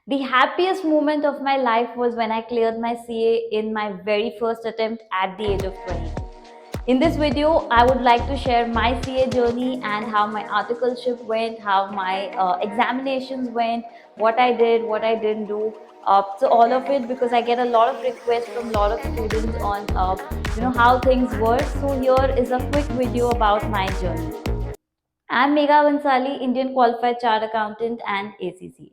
The happiest moment of my life was when I cleared my CA in my very first attempt at the age of 20. In this video, I would like to share my CA journey and how my articleship went, how my examinations went, what I did, what I didn't do. So all of it, because I get a lot of requests from a lot of students on how things work. So here is a quick video about my journey. I'm Megha Vansali, Indian Qualified Chartered Accountant and ACCA.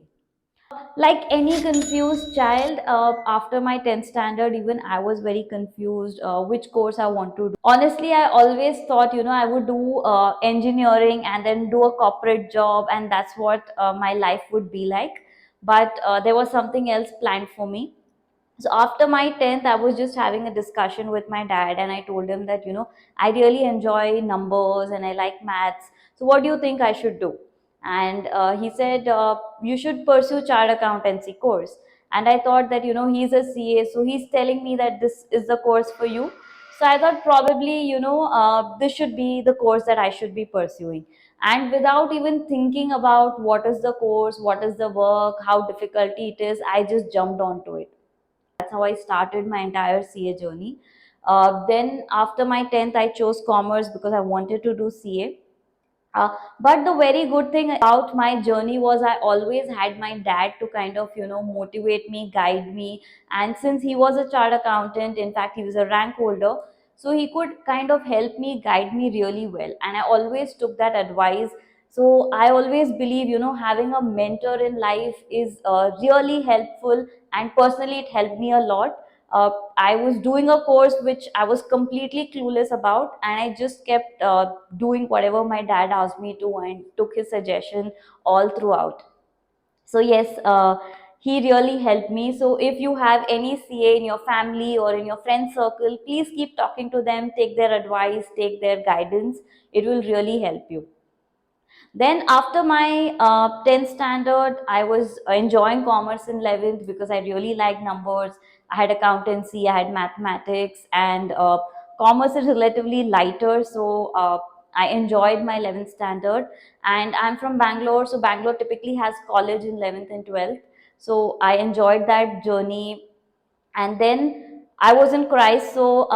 Like any confused child, after my 10th standard, even I was very confused which course I want to do. Honestly, I always thought, I would do engineering and then do a corporate job, and that's what my life would be like. But there was something else planned for me. So after my 10th, I was just having a discussion with my dad, and I told him that, I really enjoy numbers and I like maths. So what do you think I should do? And he said, you should pursue chartered accountancy course. And I thought that, he's a CA, so he's telling me that this is the course for you. So I thought probably, this should be the course that I should be pursuing. And without even thinking about what is the course, what is the work, how difficult it is, I just jumped onto it. That's how I started my entire CA journey. Then after my 10th, I chose commerce because I wanted to do CA. But the very good thing about my journey was I always had my dad to kind of, motivate me, guide me. And since he was a chartered accountant, in fact, he was a rank holder, so he could kind of help me, guide me really well. And I always took that advice. So I always believe, having a mentor in life is really helpful. And personally, it helped me a lot. I was doing a course which I was completely clueless about, and I just kept doing whatever my dad asked me to and took his suggestion all throughout. So, yes, he really helped me. So, if you have any CA in your family or in your friend circle, please keep talking to them, take their advice, take their guidance. It will really help you. Then after my 10th standard, I was enjoying commerce in 11th because I really liked numbers. I had accountancy, I had mathematics, and commerce is relatively lighter. So I enjoyed my 11th standard. And I'm from Bangalore, so Bangalore typically has college in 11th and 12th. So I enjoyed that journey. And then I was in Christ, so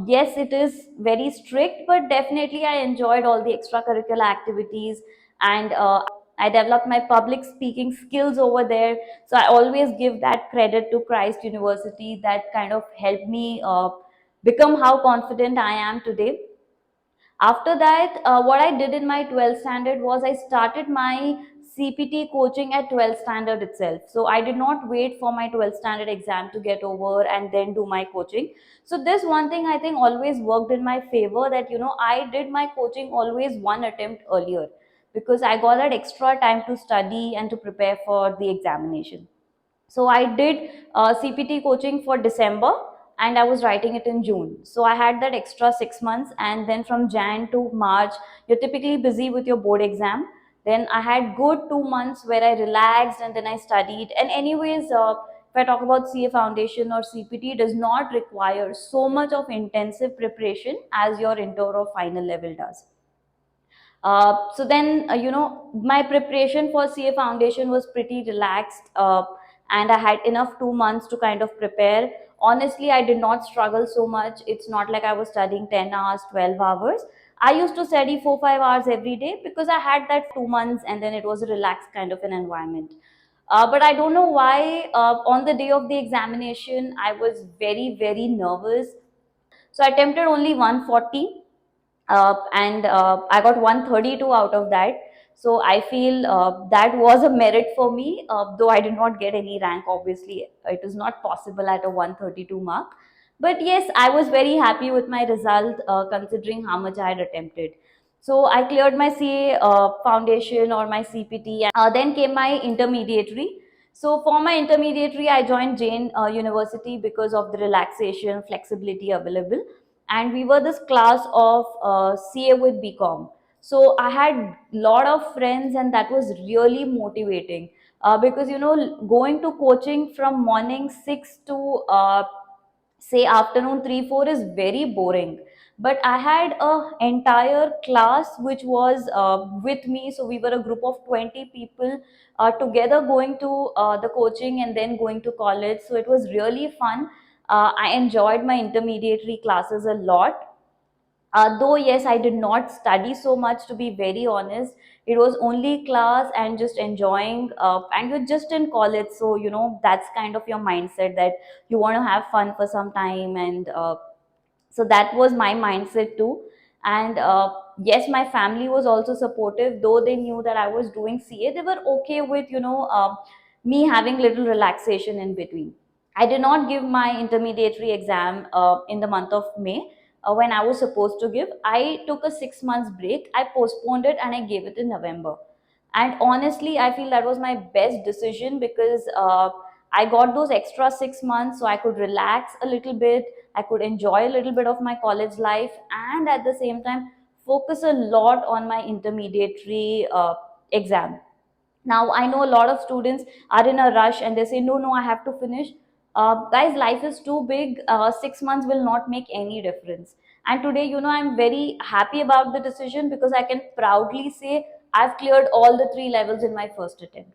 yes, it is very strict, but definitely I enjoyed all the extracurricular activities. And I developed my public speaking skills over there. So I always give that credit to Christ University, that kind of helped me become how confident I am today. After that, what I did in my 12th standard was I started my CPT coaching at 12th standard itself. So I did not wait for my 12th standard exam to get over and then do my coaching. So this one thing I think always worked in my favor, that I did my coaching always one attempt earlier, because I got that extra time to study and to prepare for the examination. So I did CPT coaching for December, and I was writing it in June. So I had that extra 6 months, and then from Jan to March, you're typically busy with your board exam. Then I had good 2 months where I relaxed and then I studied. And anyways, if I talk about CA Foundation or CPT, does not require so much of intensive preparation as your inter or final level does. So then, my preparation for CA Foundation was pretty relaxed, and I had enough 2 months to kind of prepare. Honestly, I did not struggle so much. It's not like I was studying 10 hours, 12 hours. I used to study 4, 5 hours every day because I had that 2 months, and then it was a relaxed kind of an environment. But I don't know why, on the day of the examination, I was very, very nervous. So I attempted only 140, and I got 132 out of that. So I feel that was a merit for me, though I did not get any rank. Obviously, it is not possible at a 132 mark. But yes, I was very happy with my result, considering how much I had attempted. So I cleared my CA foundation or my CPT, and then came my intermediary. So for my intermediary, I joined Jain University because of the relaxation, flexibility available, and we were this class of CA with BCom. So I had lot of friends, and that was really motivating, because going to coaching from morning 6 to say afternoon 3 4 is very boring. but I had a entire class which was with me. So we were a group of 20 people together going to the coaching and then going to college. So it was really fun. I enjoyed my intermediary classes a lot. Though, yes, I did not study so much, to be very honest. It was only class and just enjoying, and you're just in college. So, that's kind of your mindset that you want to have fun for some time. And so that was my mindset too. And yes, my family was also supportive, though they knew that I was doing CA. They were okay with, me having little relaxation in between. I did not give my intermediary exam in the month of May when I was supposed to give. I took a 6 months break. I postponed it and I gave it in November. And honestly, I feel that was my best decision because I got those extra 6 months so I could relax a little bit. I could enjoy a little bit of my college life and at the same time focus a lot on my intermediary exam. Now I know a lot of students are in a rush and they say no, no, I have to finish. Guys, life is too big. 6 months will not make any difference. And today, I'm very happy about the decision because I can proudly say I've cleared all the three levels in my first attempt.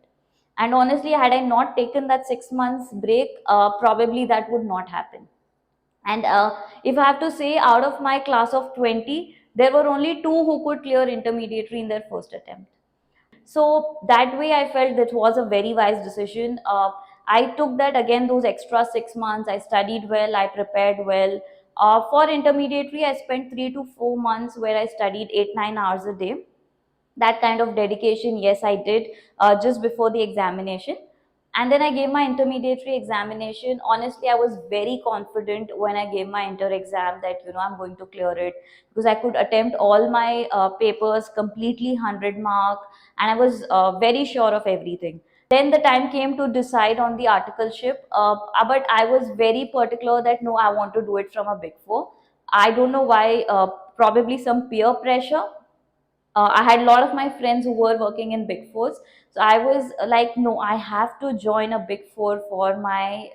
And honestly, had I not taken that 6 months break, probably that would not happen. And if I have to say, out of my class of 20, there were only two who could clear intermediary in their first attempt. So that way I felt that was a very wise decision. I took that, again, those extra 6 months. I studied well, I prepared well. For intermediary, I spent 3 to 4 months where I studied 8, 9 hours a day. That kind of dedication, yes, I did just before the examination. And then I gave my intermediary examination. Honestly, I was very confident when I gave my inter exam that I'm going to clear it, because I could attempt all my papers completely 100 mark, and I was very sure of everything. Then the time came to decide on the articleship, but I was very particular that no, I want to do it from a big four. I don't know why, probably some peer pressure. I had a lot of my friends who were working in big fours. So I was like, no, I have to join a big four for my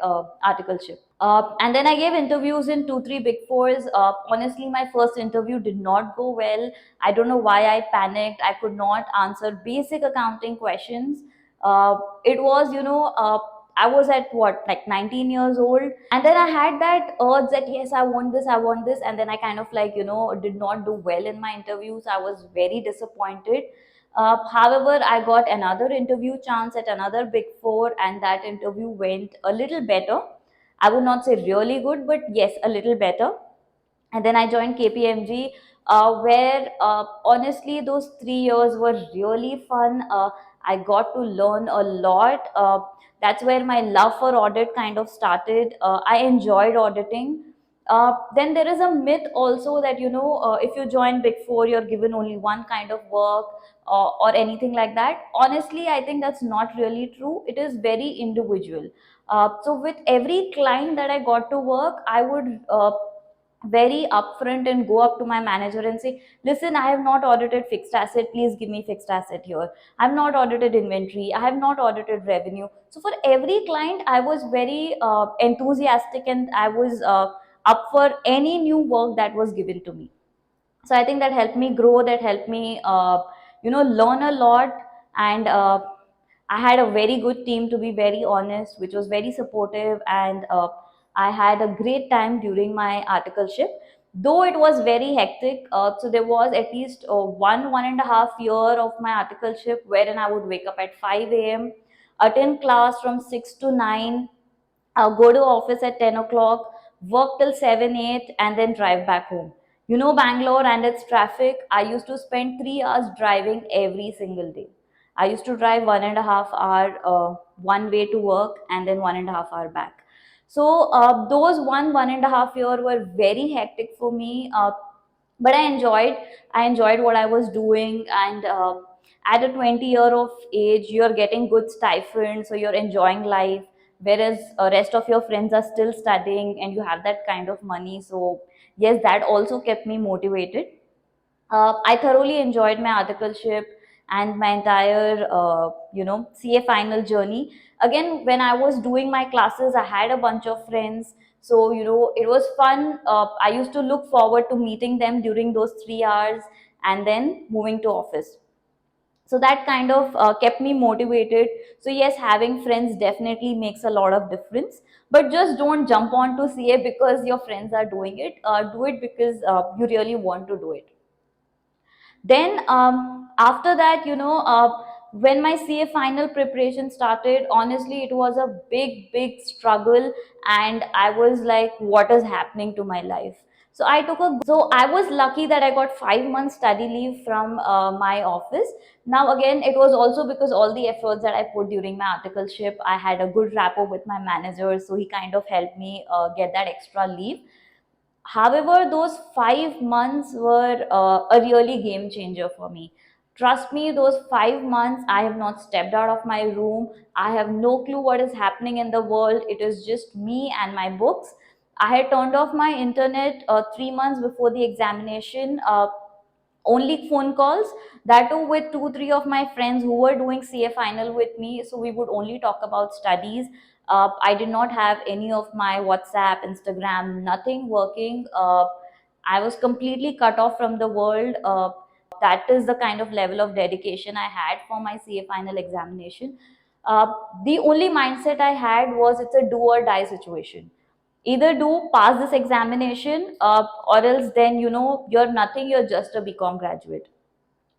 articleship. And then I gave interviews in two, three big fours. Honestly, my first interview did not go well. I don't know why I panicked. I could not answer basic accounting questions. It was, I was at what, like 19 years old. And then I had that urge that, yes, I want this, I want this. And then I kind of like, did not do well in my interviews. I was very disappointed. However, I got another interview chance at another big four, and that interview went a little better. I would not say really good, but yes, a little better. And then I joined KPMG, where honestly, those 3 years were really fun. I got to learn a lot. That's where my love for audit kind of started. I enjoyed auditing. Then there is a myth also that if you join Big Four, you're given only one kind of work, or anything like that. Honestly, I think that's not really true. It is very individual. So with every client that I got to work, I would very upfront and go up to my manager and say, listen, I have not audited fixed asset, please give me fixed asset here. I have not audited inventory, I have not audited revenue. So for every client, I was very enthusiastic, and I was up for any new work that was given to me. So I think that helped me grow, that helped me learn a lot. And I had a very good team, to be very honest, which was very supportive. And I had a great time during my articleship, though it was very hectic. So there was at least 1.5 year of my articleship wherein I would wake up at 5 a.m., attend class from 6 to 9, go to office at 10 o'clock, work till 7, 8, and then drive back home. Bangalore and its traffic, I used to spend 3 hours driving every single day. I used to drive 1.5 hour one way to work and then 1.5 hour back. So those 1.5 year were very hectic for me. But I enjoyed what I was doing. And at a 20 year of age, you're getting good stipend, so you're enjoying life, whereas rest of your friends are still studying and you have that kind of money. So yes, that also kept me motivated. I thoroughly enjoyed my articleship and my entire CA final journey. Again, when I was doing my classes, I had a bunch of friends. So, it was fun. I used to look forward to meeting them during those 3 hours and then moving to office. So that kind of kept me motivated. So yes, having friends definitely makes a lot of difference, but just don't jump on to CA because your friends are doing it. Do it because you really want to do it. Then after that, when my CA final preparation started, honestly, it was a big struggle, and I was like, what is happening to my life? So I was lucky that I got 5 months study leave from my office. Now again, it was also because all the efforts that I put during my articleship, I had a good rapport with my manager, so he kind of helped me get that extra leave. However, those 5 months were a really game changer for me. Trust me, those 5 months, I have not stepped out of my room. I have no clue what is happening in the world. It is just me and my books. I had turned off my internet 3 months before the examination. Only phone calls, that too with 2 3 of my friends who were doing CA final with me, so we would only talk about studies. I did not have any of my WhatsApp, Instagram, nothing working. I was completely cut off from the world. That is the kind of level of dedication I had for my CA final examination. uh, the only mindset I had was it's a do or die situation. Either do pass this examination, or else then you're nothing, you're just a BCom graduate.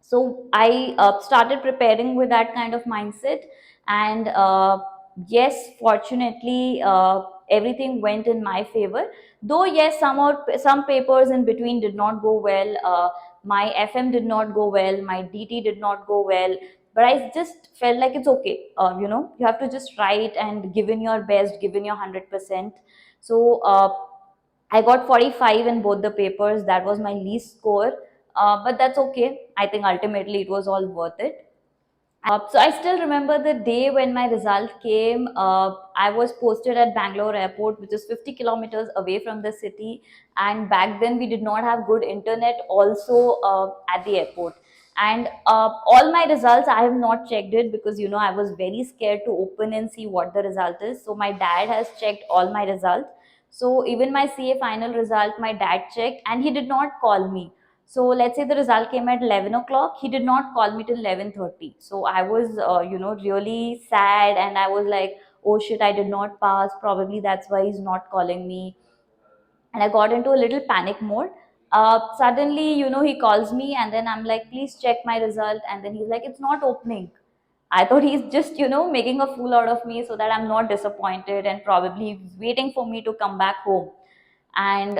So I started preparing with that kind of mindset. And yes, fortunately, everything went in my favor. Though yes, some papers in between did not go well. My FM did not go well, my DT did not go well, but I just felt like it's okay. You have to just write and give in your best, give in your 100%. So I got 45 in both the papers. That was my least score, but that's okay. I think ultimately it was all worth it. So I still remember the day when my result came. I was posted at Bangalore airport, which is 50 kilometers away from the city. And back then we did not have good internet also at the airport. And all my results, I have not checked it because, I was very scared to open and see what the result is. So my dad has checked all my results. So even my CA final result, my dad checked and he did not call me. So let's say the result came at 11 o'clock. He did not call me till 11:30. So I was, really sad, and I was like, "Oh shit, I did not pass. Probably that's why he's not calling me." And I got into a little panic mode. Suddenly, he calls me, and then I'm like, "Please check my result." And then he's like, "It's not opening." I thought he's just, making a fool out of me so that I'm not disappointed, and probably waiting for me to come back home. And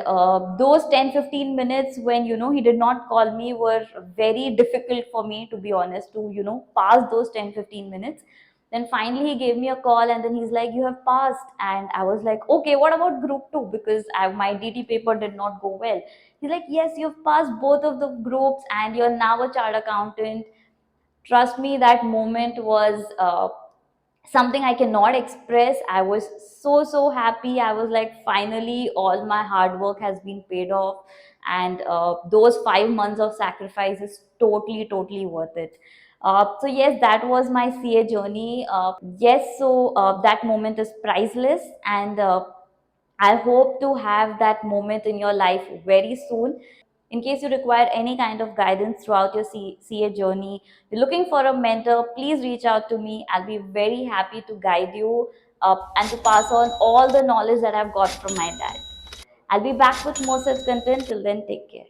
those 10-15 minutes when he did not call me were very difficult for me, to be honest, to pass those 10-15 minutes. Then finally he gave me a call, and then he's like, "You have passed." And I was like, "Okay, what about group 2?" Because my DT paper did not go well. He's like, "Yes, you've passed both of the groups and you're now a chartered accountant." Trust me, that moment was something I cannot express. I was so happy. I was like, finally, all my hard work has been paid off, and those 5 months of sacrifice is totally worth it. So yes, that was my CA journey. Yes, so that moment is priceless, and I hope to have that moment in your life very soon. In case you require any kind of guidance throughout your CA journey, you're looking for a mentor, please reach out to me. I'll be very happy to guide you and to pass on all the knowledge that I've got from my dad. I'll be back with more such content. Till then, take care.